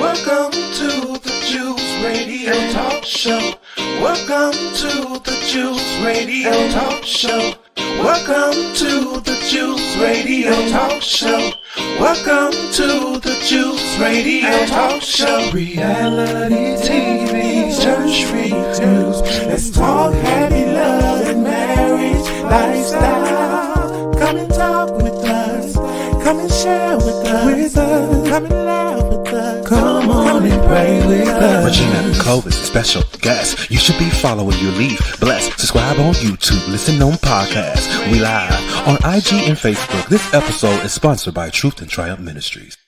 Welcome to the Juice Radio Talk Show. Welcome to the Juice Radio Talk Show. Welcome to the Juice Radio Talk Show. Welcome to the Juice Radio Talk Show. Reality TV, church reviews. Let's talk happy love and marriage lifestyle. Come and talk with us. Come and share with us. Come and laugh with us. Come on and pray with us. Regina Clovis, special guest. You should be following your lead. Bless. Subscribe on YouTube. Listen on podcasts. We live on IG and Facebook. This episode is sponsored by Truth and Triumph Ministries.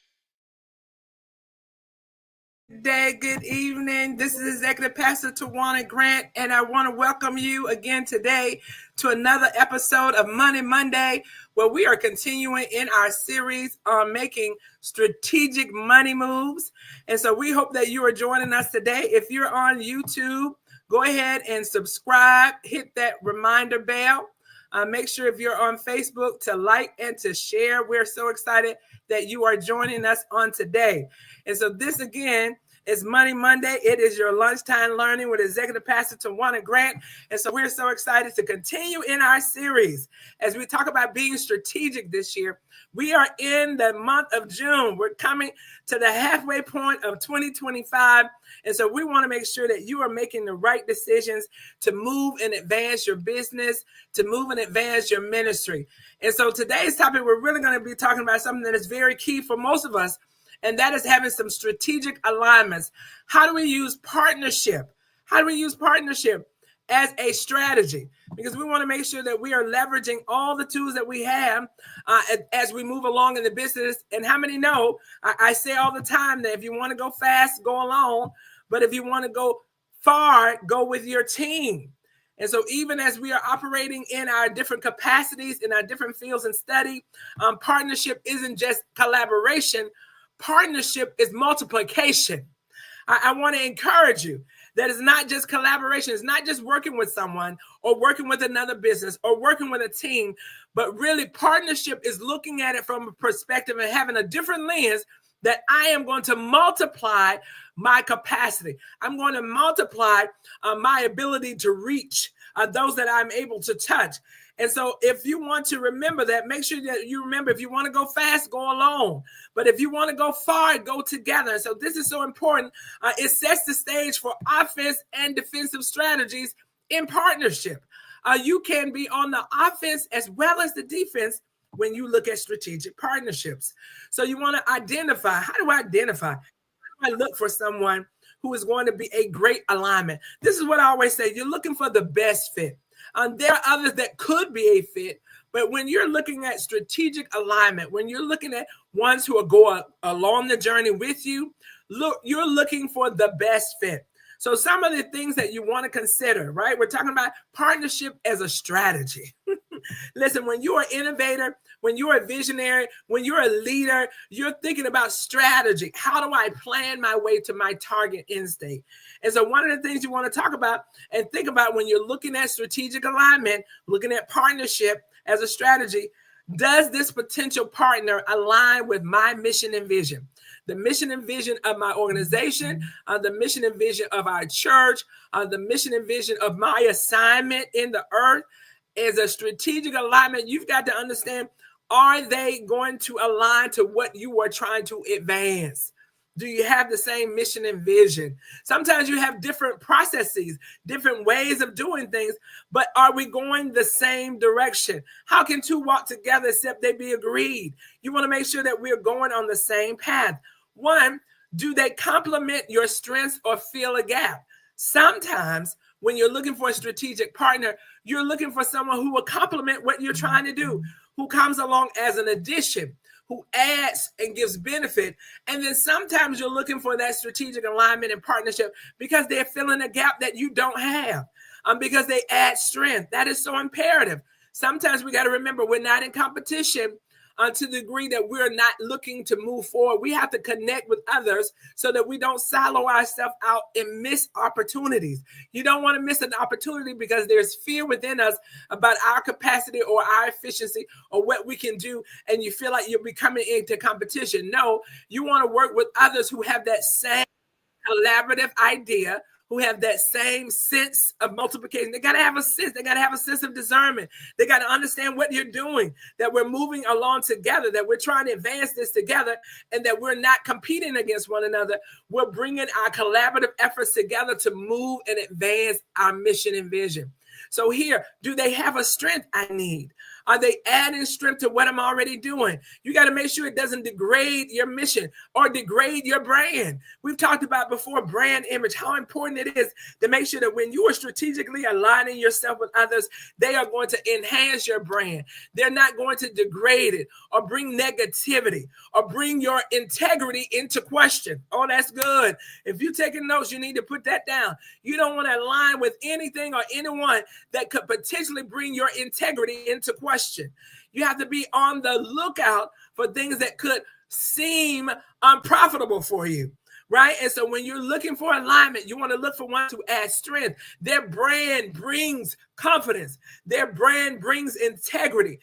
Good evening. This is Executive Pastor Tawana Grant, and I want to welcome you again today to another episode of Money Monday, where we are continuing in our series on making strategic money moves. And so we hope that you are joining us today. If you're on YouTube, go ahead and subscribe, hit that reminder bell. Make sure if you're on Facebook to like and to share. We're so excited that you are joining us on today. And so this again is Money Monday. It is your lunchtime learning with Executive Pastor Tawana Grant. And so we're so excited to continue in our series as we talk about being strategic this year. We are in the month of June. We're coming to the halfway point of 2025. And so we want to make sure that you are making the right decisions to move and advance your business, to move and advance your ministry. And so today's topic, we're really going to be talking about something that is very key for most of us, and that is having some strategic alignments. How do we use partnership? How do we use partnership as a strategy? Because we want to make sure that we are leveraging all the tools that we have as we move along in the business. And how many know, I say all the time that if you want to go fast, go alone. But if you want to go far, go with your team. And so even as we are operating in our different capacities, in our different fields and study, partnership isn't just collaboration. Partnership is multiplication. I want to encourage you that it's not just collaboration. It's not just working with someone or working with another business or working with a team, but really partnership is looking at it from a perspective and having a different lens that I am going to multiply my capacity. I'm going to multiply my ability to reach those that I'm able to touch. And so if you want to remember that, make sure that you remember, if you want to go fast, go alone. But if you want to go far, go together. And so this is so important. It sets the stage for offense and defensive strategies in partnership. You can be on the offense as well as the defense when you look at strategic partnerships. So you want to identify. How do I identify? How do I look for someone who is going to be a great alignment? This is what I always say. You're looking for the best fit. There are others that could be a fit, but when you're looking at strategic alignment, when you're looking at ones who are going along the journey with you, you're looking for the best fit. So some of the things that you want to consider, right? We're talking about partnership as a strategy. Listen, when you're an innovator, when you're a visionary, when you're a leader, you're thinking about strategy. How do I plan my way to my target end state? And so one of the things you want to talk about and think about when you're looking at strategic alignment, looking at partnership as a strategy, does this potential partner align with my mission and vision? The mission and vision of my organization, the mission and vision of our church, the mission and vision of my assignment in the earth is a strategic alignment. You've got to understand, are they going to align to what you are trying to advance? Do you have the same mission and vision? Sometimes you have different processes, different ways of doing things, but are we going the same direction? How can two walk together except they be agreed? You want to make sure that we're going on the same path. One, do they complement your strengths or fill a gap? Sometimes when you're looking for a strategic partner, you're looking for someone who will complement what you're trying to do, who comes along as an addition, who adds and gives benefit. And then sometimes you're looking for that strategic alignment and partnership because they're filling a gap that you don't have, because they add strength. That is so imperative. Sometimes we got to remember we're not in competition to the degree that we're not looking to move forward. We have to connect with others so that we don't silo ourselves out and miss opportunities. You don't want to miss an opportunity because there's fear within us about our capacity or our efficiency or what we can do, and you feel like you're becoming into competition. No, you want to work with others who have that same collaborative idea, who have that same sense of multiplication. They got to have a sense. They got to have a sense of discernment. They got to understand what you're doing, that we're moving along together, that we're trying to advance this together, and that we're not competing against one another. We're bringing our collaborative efforts together to move and advance our mission and vision. So here, do they have a strength I need? Are they adding strength to what I'm already doing? You got to make sure it doesn't degrade your mission or degrade your brand. We've talked about before brand image, how important it is to make sure that when you are strategically aligning yourself with others, they are going to enhance your brand. They're not going to degrade it or bring negativity or bring your integrity into question. Oh, that's good. If you're taking notes, you need to put that down. You don't want to align with anything or anyone that could potentially bring your integrity into question. You have to be on the lookout for things that could seem unprofitable for you, right? And so when you're looking for alignment, you want to look for one to add strength. Their brand brings confidence. Their brand brings integrity.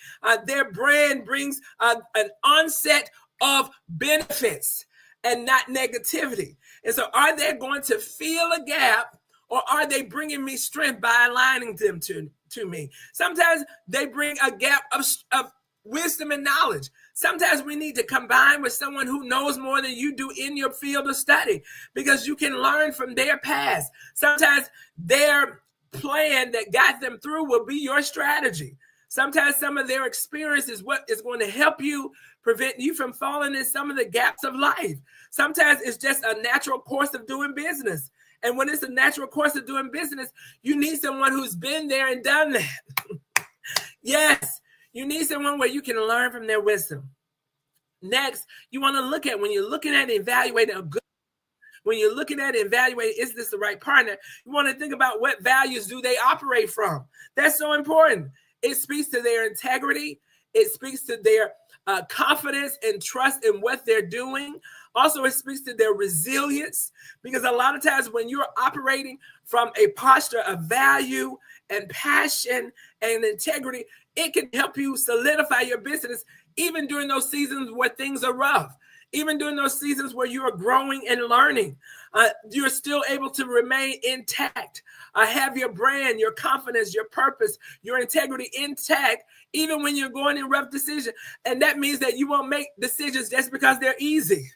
Their brand brings an onset of benefits and not negativity. And so are they going to fill a gap, or are they bringing me strength by aligning them to me? Sometimes they bring a gap of wisdom and knowledge. Sometimes we need to combine with someone who knows more than you do in your field of study, because you can learn from their past. Sometimes their plan that got them through will be your strategy. Sometimes some of their experience is what is going to help you prevent you from falling in some of the gaps of life. Sometimes it's just a natural course of doing business. And when it's a natural course of doing business, you need someone who's been there and done that. Yes, you need someone where you can learn from their wisdom. Next, you want to look at, when you're looking at and evaluating a good, when you're looking at and evaluating, is this the right partner? You want to think about what values do they operate from. That's so important. It speaks to their integrity. It speaks to their confidence and trust in what they're doing. Also, it speaks to their resilience, because a lot of times when you're operating from a posture of value and passion and integrity, it can help you solidify your business even during those seasons where things are rough. Even during those seasons where you are growing and learning, you're still able to remain intact. Have your brand, your confidence, your purpose, your integrity intact, even when you're going in rough decisions. And that means that you won't make decisions just because they're easy.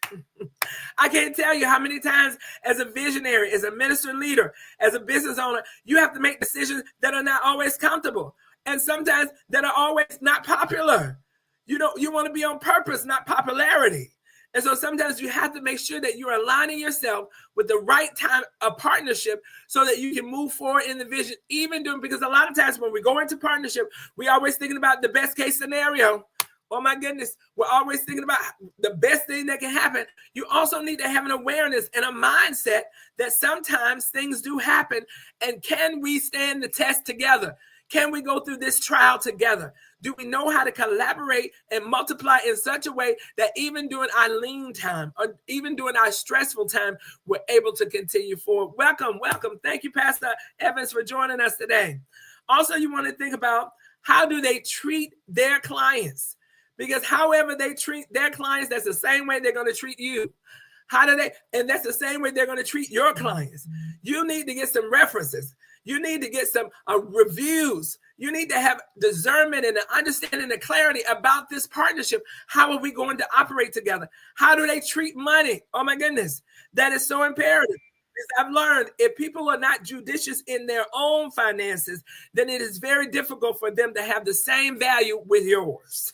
I can't tell you how many times as a visionary, as a minister leader, as a business owner, you have to make decisions that are not always comfortable, and sometimes that are always not popular. You want to be on purpose, not popularity. And so sometimes you have to make sure that you're aligning yourself with the right time of partnership so that you can move forward in the vision, because a lot of times when we go into partnership, we're always thinking about the best case scenario. Oh my goodness, we're always thinking about the best thing that can happen. You also need to have an awareness and a mindset that sometimes things do happen. And can we stand the test together? Can we go through this trial together? Do we know how to collaborate and multiply in such a way that even during our lean time or even during our stressful time, we're able to continue forward? Welcome. Thank you, Pastor Evans, for joining us today. Also, you want to think about, how do they treat their clients? Because however they treat their clients, that's the same way they're going to treat you. And that's the same way they're going to treat your clients. You need to get some references. You need to get some reviews. You need to have discernment and an understanding and clarity about this partnership. How are we going to operate together? How do they treat money? Oh my goodness, that is so imperative. I've learned if people are not judicious in their own finances, then it is very difficult for them to have the same value with yours.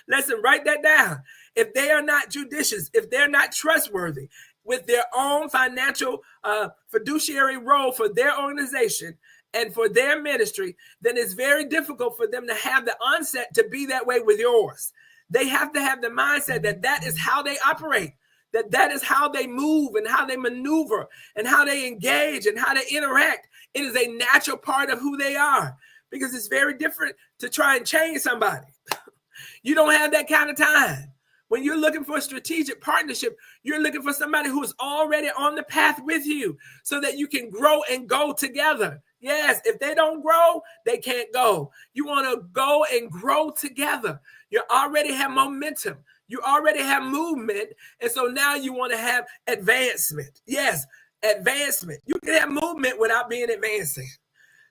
Listen, write that down. If they are not judicious, if they're not trustworthy with their own financial fiduciary role for their organization and for their ministry, then it's very difficult for them to have the onset to be that way with yours. They have to have the mindset that that is how they operate, that is how they move and how they maneuver and how they engage and how they interact. It is a natural part of who they are, because it's very different to try and change somebody. You don't have that kind of time. When you're looking for a strategic partnership, you're looking for somebody who is already on the path with you so that you can grow and go together. Yes, if they don't grow, they can't go. You want to go and grow together. You already have momentum. You already have movement. And so now you want to have advancement. Yes, advancement. You can have movement without being advancing.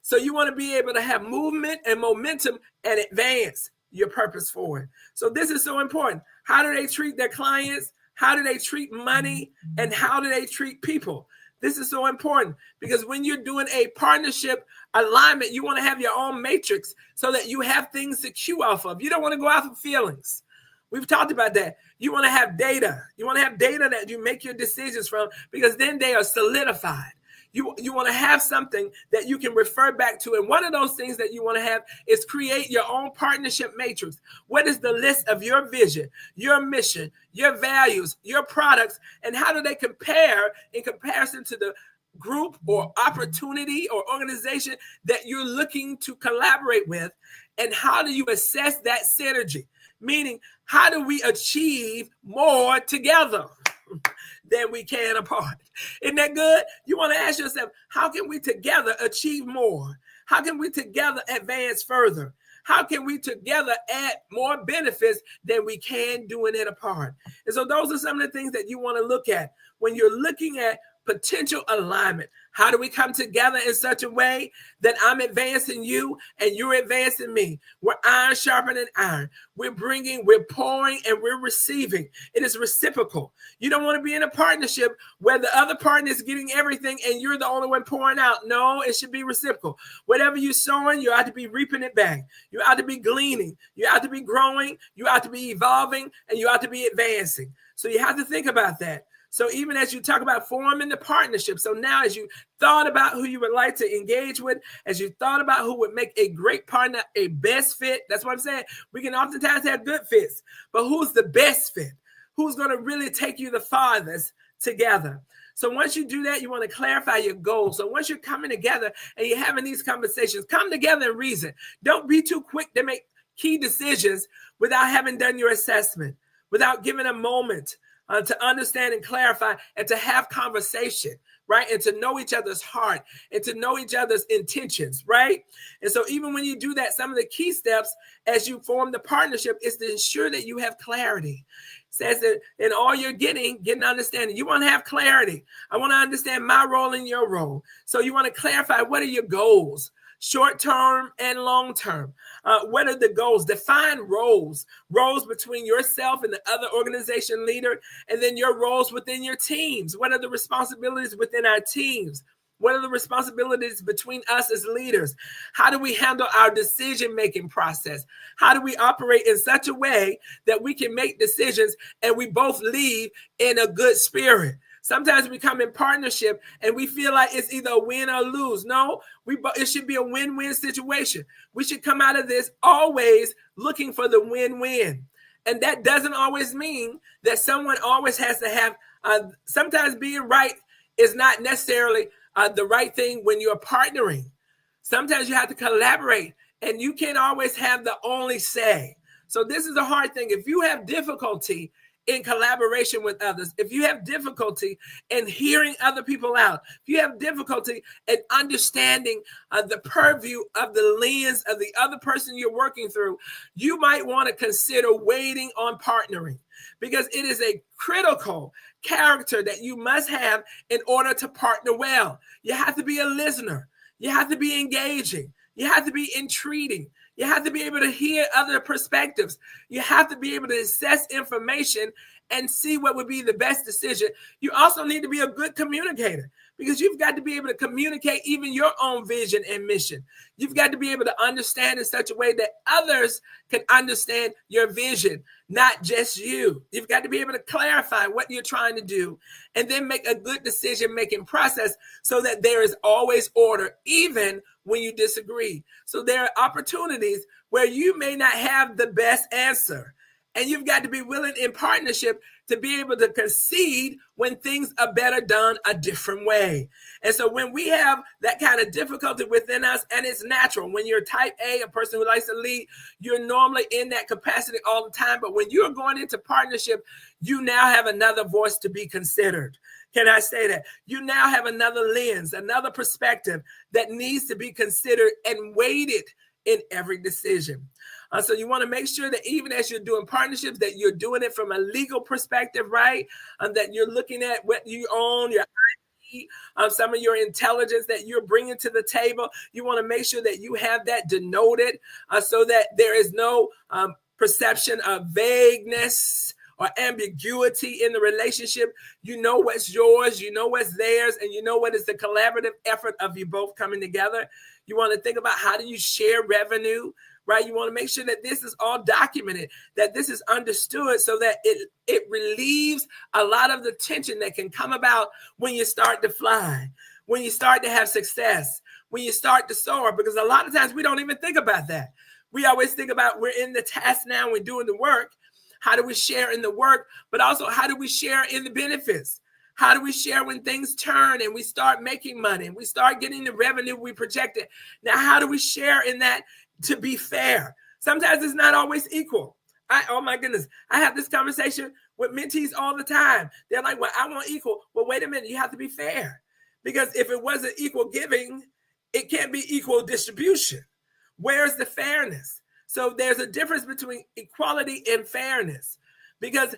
So you want to be able to have movement and momentum and advance your purpose forward. So this is so important. How do they treat their clients? How do they treat money? And how do they treat people? This is so important because when you're doing a partnership alignment, you want to have your own matrix so that you have things to cue off of. You don't want to go off of feelings. We've talked about that. You want to have data. You want to have data that you make your decisions from because then they are solidified. You want to have something that you can refer back to. And one of those things that you want to have is create your own partnership matrix. What is the list of your vision, your mission, your values, your products, and how do they compare in comparison to the group or opportunity or organization that you're looking to collaborate with? And how do you assess that synergy? Meaning, how do we achieve more together than we can apart? Isn't that good? You want to ask yourself, how can we together achieve more? How can we together advance further? How can we together add more benefits than we can doing it apart? And so those are some of the things that you want to look at when you're looking at potential alignment. How do we come together in such a way that I'm advancing you and you're advancing me? We're iron sharpening iron. We're pouring, and we're receiving. It is reciprocal. You don't want to be in a partnership where the other partner is getting everything and you're the only one pouring out. No, it should be reciprocal. Whatever you're sowing, you ought to be reaping it back. You ought to be gleaning. You ought to be growing. You ought to be evolving, and you ought to be advancing. So you have to think about that. So even as you talk about forming the partnership, so now as you thought about who you would like to engage with, as you thought about who would make a great partner, a best fit, that's what I'm saying. We can oftentimes have good fits, but who's the best fit? Who's going to really take you the farthest together? So once you do that, you want to clarify your goals. So once you're coming together and you're having these conversations, come together and reason. Don't be too quick to make key decisions without having done your assessment, without giving a moment to understand and clarify and to have conversation, right? And to know each other's heart and to know each other's intentions, right? And so even when you do that, some of the key steps as you form the partnership is to ensure that you have clarity. It says that in all you're getting understanding. You want to have clarity. I want to understand my role and your role. So you want to clarify, what are your goals? Short-term and long-term. What are the goals? Define roles between yourself and the other organization leader, and then your roles within your teams. What are the responsibilities within our teams? What are the responsibilities between us as leaders? How do we handle our decision-making process? How do we operate in such a way that we can make decisions and we both leave in a good spirit? Sometimes we come in partnership and we feel like it's either a win or lose. No, it should be a win-win situation. We should come out of this always looking for the win-win. And that doesn't always mean that someone always has to have, sometimes being right is not necessarily the right thing when you're partnering. Sometimes you have to collaborate and you can't always have the only say. So this is a hard thing. If you have difficulty in collaboration with others, if you have difficulty in hearing other people out, if you have difficulty in understanding the purview of the lens of the other person you're working through, you might want to consider waiting on partnering, because it is a critical character that you must have in order to partner well. You have to be a listener. You have to be engaging. You have to be entreating. You have to be able to hear other perspectives. You have to be able to assess information and see what would be the best decision. You also need to be a good communicator, because you've got to be able to communicate even your own vision and mission. You've got to be able to understand in such a way that others can understand your vision, not just you. You've got to be able to clarify what you're trying to do and then make a good decision-making process so that there is always order, even when you disagree. So there are opportunities where you may not have the best answer. And you've got to be willing in partnership to be able to concede when things are better done a different way. And so when we have that kind of difficulty within us, and it's natural, when you're type A, a person who likes to lead, you're normally in that capacity all the time. But when you're going into partnership, you now have another voice to be considered. Can I say that? You now have another lens, another perspective that needs to be considered and weighted in every decision. So you want to make sure that even as you're doing partnerships, that you're doing it from a legal perspective, right? That you're looking at what you own, your IP, some of your intelligence that you're bringing to the table. You want to make sure that you have that denoted so that there is no perception of vagueness or ambiguity in the relationship. You know what's yours, you know what's theirs, and you know what is the collaborative effort of you both coming together. You want to think about how do you share revenue, right? You want to make sure that this is all documented, that this is understood so that it relieves a lot of the tension that can come about when you start to fly, when you start to have success, when you start to soar, because a lot of times we don't even think about that. We always think about we're in the task now, we're doing the work. How do we share in the work, but also how do we share in the benefits? How do we share when things turn and we start making money and we start getting the revenue we projected? Now, how do we share in that to be fair? Sometimes it's not always equal. Oh my goodness. I have this conversation with mentees all the time. They're like, well, I want equal. Well, wait a minute. You have to be fair, because if it wasn't equal giving, it can't be equal distribution. Where's the fairness? So there's a difference between equality and fairness, because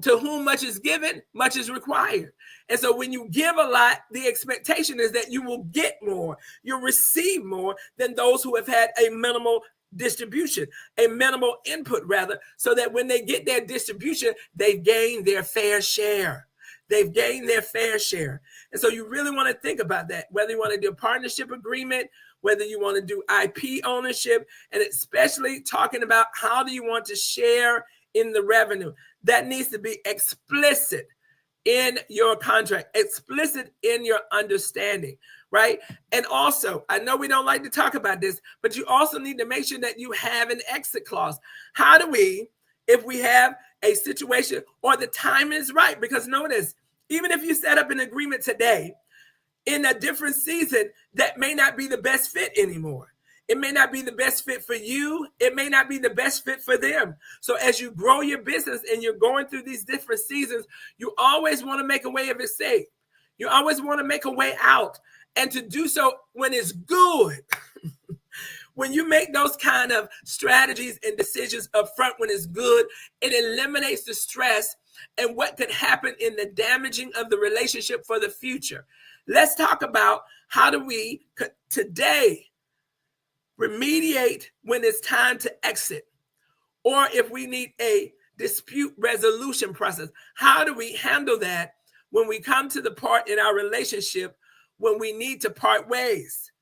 to whom much is given, much is required. And so when you give a lot, the expectation is that you will get more, you'll receive more than those who have had a minimal distribution, a minimal input rather, so that when they get their distribution, they've gained their fair share. They've gained their fair share. And so you really want to think about that, whether you want to do a partnership agreement, whether you want to do IP ownership, and especially talking about how do you want to share in the revenue. That needs to be explicit in your contract, explicit in your understanding, right? And also, I know we don't like to talk about this, but you also need to make sure that you have an exit clause. How do we, if we have a situation or the time is right? Because notice, even if you set up an agreement today, in a different season, that may not be the best fit anymore. It may not be the best fit for you. It may not be the best fit for them. So as you grow your business and you're going through these different seasons, you always want to make a way of escape. You always want to make a way out, and to do so when it's good. When you make those kind of strategies and decisions up front when it's good, it eliminates the stress and what could happen in the damaging of the relationship for the future. Let's talk about how do we today remediate when it's time to exit, or if we need a dispute resolution process. How do we handle that when we come to the part in our relationship when we need to part ways?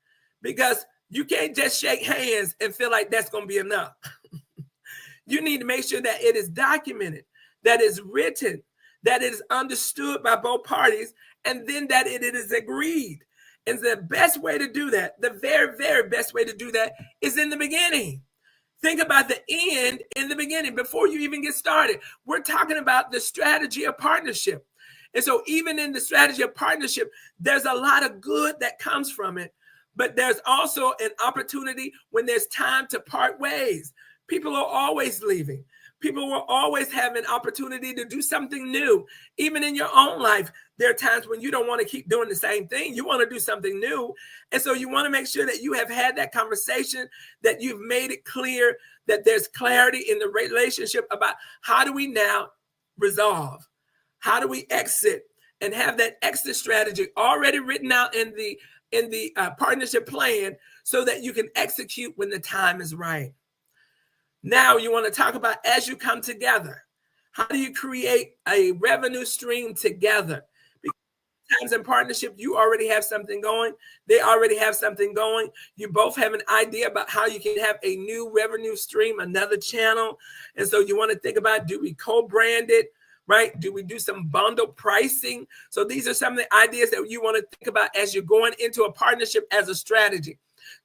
Because you can't just shake hands and feel like that's going to be enough. You need to make sure that it is documented, that is written, that it is understood by both parties, and then that it is agreed. And the best way to do that, the very, very best way to do that is in the beginning. Think about the end in the beginning before you even get started. We're talking about the strategy of partnership. And so even in the strategy of partnership, there's a lot of good that comes from it, but there's also an opportunity when there's time to part ways. People are always leaving. People will always have an opportunity to do something new. Even in your own life, there are times when you don't want to keep doing the same thing. You want to do something new. And so you want to make sure that you have had that conversation, that you've made it clear, that there's clarity in the relationship about how do we now resolve? How do we exit, and have that exit strategy already written out in the partnership plan so that you can execute when the time is right. Now you want to talk about, as you come together, how do you create a revenue stream together? Because sometimes in partnership, you already have something going. They already have something going. You both have an idea about how you can have a new revenue stream, another channel. And so you want to think about, do we co-brand it, right? Do we do some bundle pricing? So these are some of the ideas that you want to think about as you're going into a partnership as a strategy.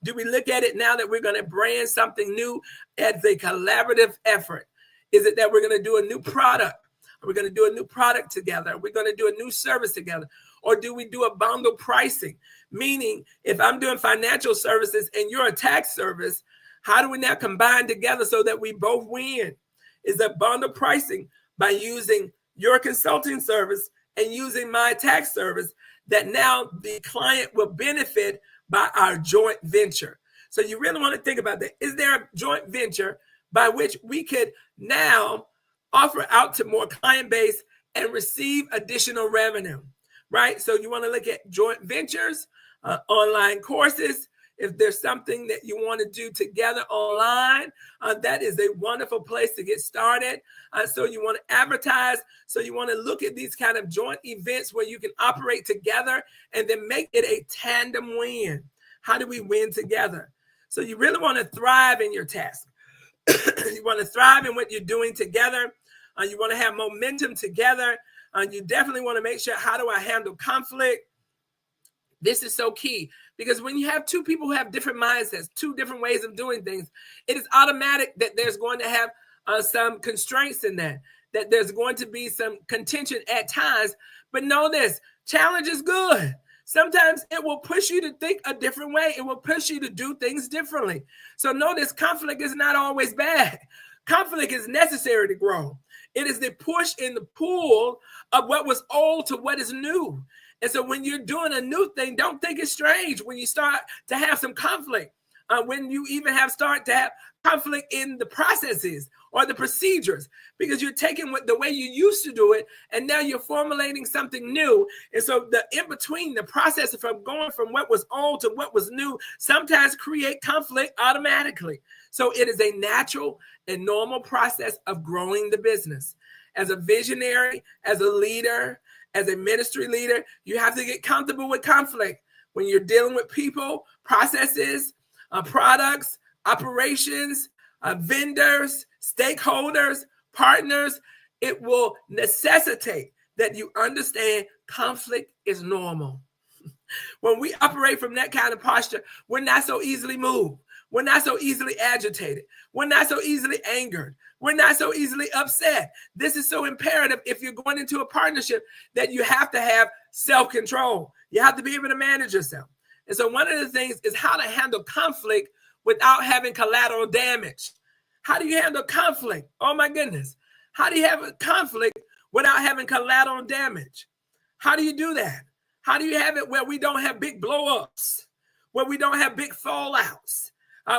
Do we look at it now that we're going to brand something new as a collaborative effort? Is it that we're going to do a new product? We're going to do a new product together. We're going to do a new service together. Or do we do a bundle pricing? Meaning, if I'm doing financial services and you're a tax service, how do we now combine together so that we both win? Is that bundle pricing by using your consulting service and using my tax service, that now the client will benefit by our joint venture? So you really want to think about that. Is there a joint venture by which we could now offer out to more client base and receive additional revenue, right? So you want to look at joint ventures, online courses. If there's something that you want to do together online, that is a wonderful place to get started. So you want to advertise. So you want to look at these kind of joint events where you can operate together and then make it a tandem win. How do we win together? So you really want to thrive in your task. You want to thrive in what you're doing together. You want to have momentum together. You definitely want to make sure, how do I handle conflict? This is so key, because when you have two people who have different mindsets, two different ways of doing things, it is automatic that there's going to have some constraints in that there's going to be some contention at times. But know this, challenge is good. Sometimes it will push you to think a different way. It will push you to do things differently. So notice, conflict is not always bad. Conflict is necessary to grow. It is the push and the pull of what was old to what is new. And so when you're doing a new thing, don't think it's strange when you start to have some conflict. When you even start to have conflict in the processes or the procedures, because you're taking the way you used to do it, and now you're formulating something new. And so the in between, the process from going from what was old to what was new, sometimes create conflict automatically. So it is a natural and normal process of growing the business. As a visionary, as a leader, as a ministry leader, you have to get comfortable with conflict. When you're dealing with people, processes, products, operations, vendors, stakeholders, partners, it will necessitate that you understand conflict is normal. When we operate from that kind of posture, we're not so easily moved. We're not so easily agitated. We're not so easily angered. We're not so easily upset. This is so imperative if you're going into a partnership, that you have to have self-control. You have to be able to manage yourself. And so one of the things is how to handle conflict without having collateral damage. How do you handle conflict? Oh my goodness. How do you have a conflict without having collateral damage? How do you do that? How do you have it where we don't have big blow-ups, where we don't have big fallouts,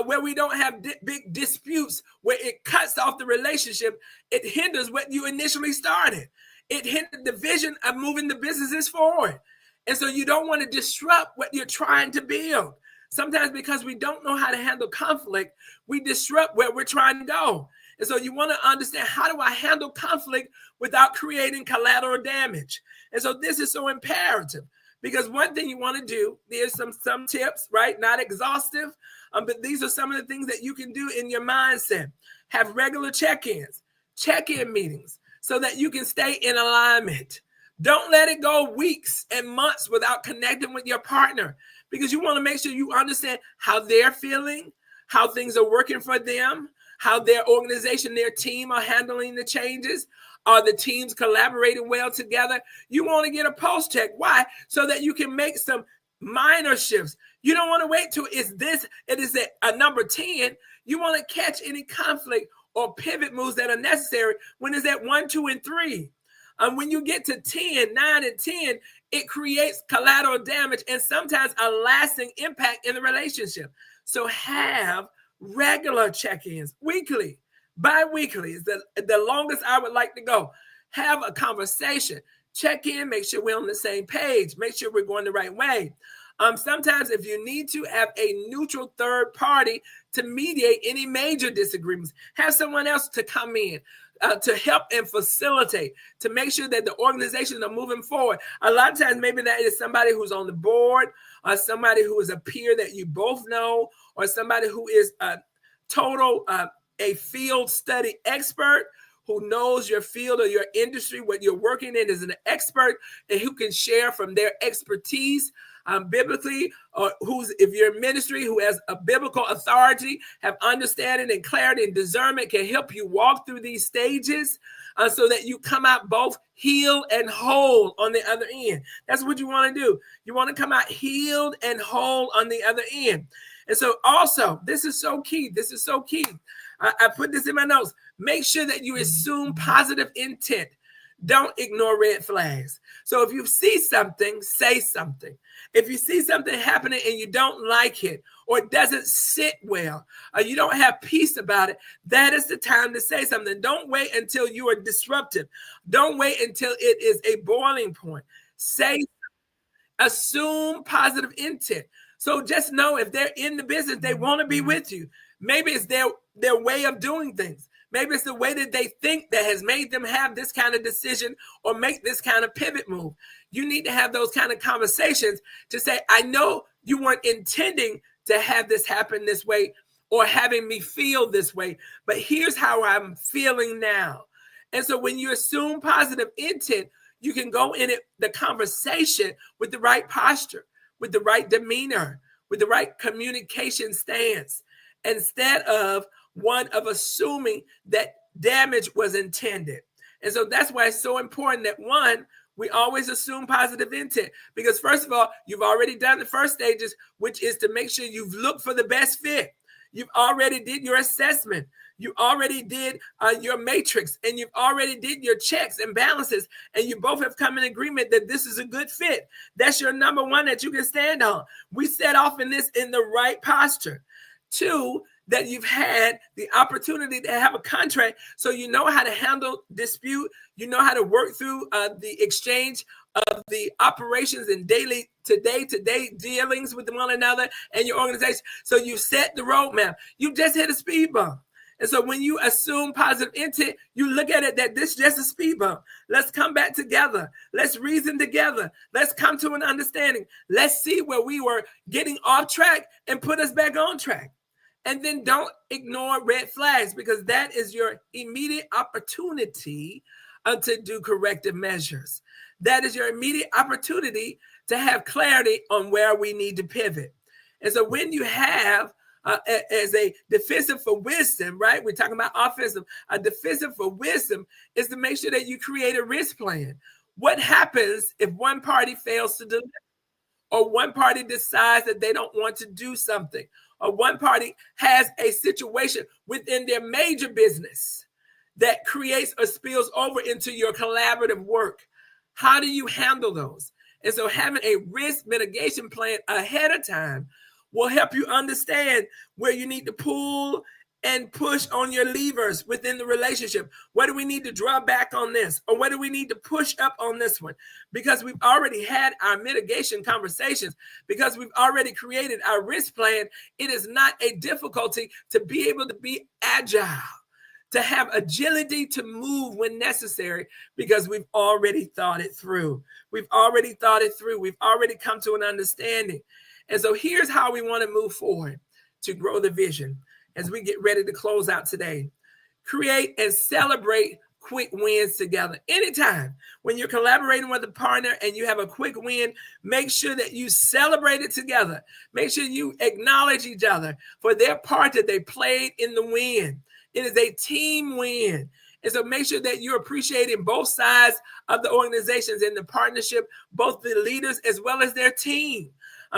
where we don't have big disputes, where it cuts off the relationship? It hinders what you initially started. It hindered the vision of moving the businesses forward. And so you don't want to disrupt what you're trying to build. Sometimes because we don't know how to handle conflict, we disrupt where we're trying to go. And so you want to understand, how do I handle conflict without creating collateral damage? And so this is so imperative, because one thing you want to do, there's some tips, right? Not exhaustive, but these are some of the things that you can do in your mindset. Have regular check-ins, check-in meetings, so that you can stay in alignment. Don't let it go weeks and months without connecting with your partner, because you want to make sure you understand how they're feeling, how things are working for them, how their organization, their team are handling the changes. Are the teams collaborating well together? You want to get a pulse check. Why? So that you can make some minor shifts. You don't want to wait till it is a number 10. You want to catch any conflict or pivot moves that are necessary when it's at 1, 2, and 3. When you get to 10, 9, and 10, it creates collateral damage and sometimes a lasting impact in the relationship. So have regular check-ins, weekly, bi-weekly is the longest I would like to go. Have a conversation, check in, make sure we're on the same page, make sure we're going the right way. Sometimes if you need to, have a neutral third party to mediate any major disagreements. Have someone else to come in to help and facilitate, to make sure that the organizations are moving forward. A lot of times, maybe that is somebody who's on the board, or somebody who is a peer that you both know, or somebody who is a field study expert, who knows your field or your industry, what you're working in, is an expert and who can share from their expertise biblically, or if you're in ministry, who has a biblical authority, have understanding and clarity and discernment, can help you walk through these stages so that you come out both healed and whole on the other end. That's what you want to do. You want to come out healed and whole on the other end. And so also, this is so key. This is so key. I put this in my notes. Make sure that you assume positive intent. Don't ignore red flags. So if you see something, say something. If you see something happening and you don't like it, or it doesn't sit well, or you don't have peace about it, that is the time to say something. Don't wait until you are disruptive. Don't wait until it is a boiling point. Say, assume positive intent. So just know if they're in the business, they want to be with you. Maybe it's their way of doing things. Maybe it's the way that they think that has made them have this kind of decision or make this kind of pivot move. You need to have those kind of conversations to say, I know you weren't intending to have this happen this way or having me feel this way, but here's how I'm feeling now. And so when you assume positive intent, you can go in it, the conversation with the right posture, with the right demeanor, with the right communication stance, instead of one of assuming that damage was intended. And so that's why it's so important that, one, we always assume positive intent, because first of all, you've already done the first stages, which is to make sure you've looked for the best fit. You've already did your assessment. You already did your matrix, and you've already did your checks and balances, and you both have come in agreement that this is a good fit. That's your number one that you can stand on. We set off in this in the right posture. Two, that you've had the opportunity to have a contract, so you know how to handle dispute, you know how to work through the exchange of the operations and day-to-day dealings with one another and your organization. So you set the roadmap. You just hit a speed bump. And so when you assume positive intent, you look at it that this is just a speed bump. Let's come back together. Let's reason together. Let's come to an understanding. Let's see where we were getting off track and put us back on track. And then don't ignore red flags, because that is your immediate opportunity to do corrective measures. That is your immediate opportunity to have clarity on where we need to pivot. And so when you have as a defensive for wisdom, right? We're talking about offensive. A defensive for wisdom is to make sure that you create a risk plan. What happens if one party fails to deliver, or one party decides that they don't want to do something, or one party has a situation within their major business that creates or spills over into your collaborative work? How do you handle those? And so having a risk mitigation plan ahead of time will help you understand where you need to pull and push on your levers within the relationship. What do we need to draw back on this? Or what do we need to push up on this one? Because we've already had our mitigation conversations, because we've already created our risk plan, it is not a difficulty to be able to be agile, to have agility to move when necessary, because we've already thought it through. We've already thought it through. We've already come to an understanding. And so here's how we want to move forward to grow the vision as we get ready to close out today. Create and celebrate quick wins together. Anytime when you're collaborating with a partner and you have a quick win, make sure that you celebrate it together. Make sure you acknowledge each other for their part that they played in the win. It is a team win. And so make sure that you're appreciating both sides of the organizations in the partnership, both the leaders as well as their team.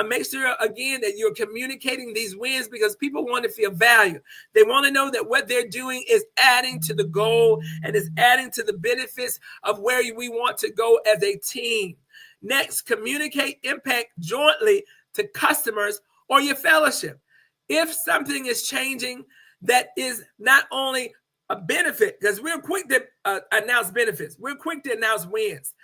Make sure, again, that you're communicating these wins, because people want to feel value. They want to know that what they're doing is adding to the goal and is adding to the benefits of where we want to go as a team. Next, communicate impact jointly to customers or your fellowship. If something is changing that is not only a benefit, because we're quick to announce benefits, we're quick to announce wins.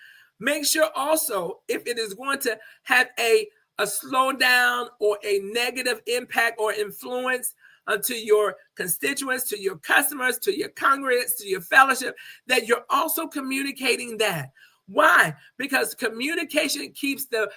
Make sure also, if it is going to have a slowdown or a negative impact or influence to your constituents, to your customers, to your congregants, to your fellowship, that you're also communicating that. Why? Because communication keeps the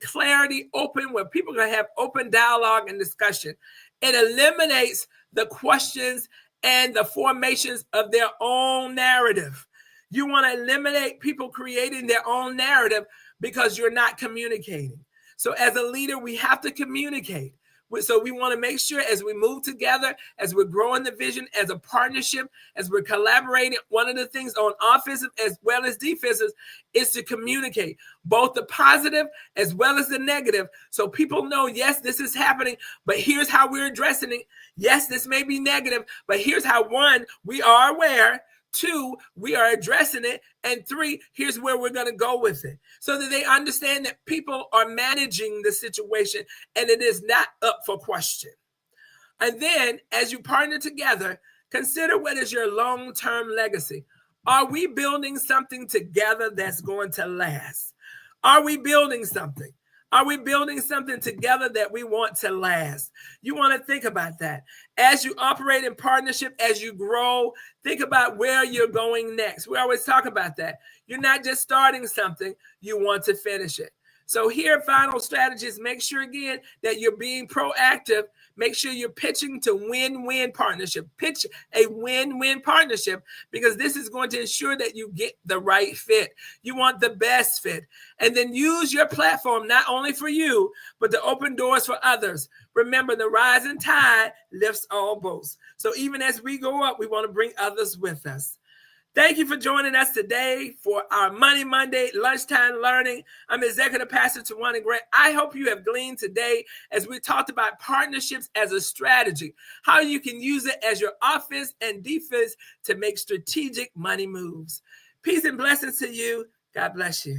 clarity open, where people are going to have open dialogue and discussion. It eliminates the questions and the formations of their own narrative. You want to eliminate people creating their own narrative because you're not communicating. So as a leader, we have to communicate. So we want to make sure as we move together, as we're growing the vision, as a partnership, as we're collaborating, one of the things on offensive as well as defensive is to communicate both the positive as well as the negative. So people know, yes, this is happening, but here's how we're addressing it. Yes, this may be negative, but here's how, one, we are aware. Two, we are addressing it. And three, here's where we're going to go with it. So that they understand that people are managing the situation and it is not up for question. And then as you partner together, consider what is your long-term legacy. Are we building something together that's going to last? Are we building something? Are we building something together that we want to last? You want to think about that. As you operate in partnership, as you grow, think about where you're going next. We always talk about that. You're not just starting something, you want to finish it. So here, final strategies, make sure again that you're being proactive. Make sure you're pitching to win-win partnership. Pitch a win-win partnership because this is going to ensure that you get the right fit. You want the best fit. And then use your platform not only for you, but to open doors for others. Remember, the rising tide lifts all boats. So even as we go up, we want to bring others with us. Thank you for joining us today for our Money Monday Lunchtime Learning. I'm Executive Pastor Tawana Grant. I hope you have gleaned today as we talked about partnerships as a strategy, how you can use it as your offense and defense to make strategic money moves. Peace and blessings to you. God bless you.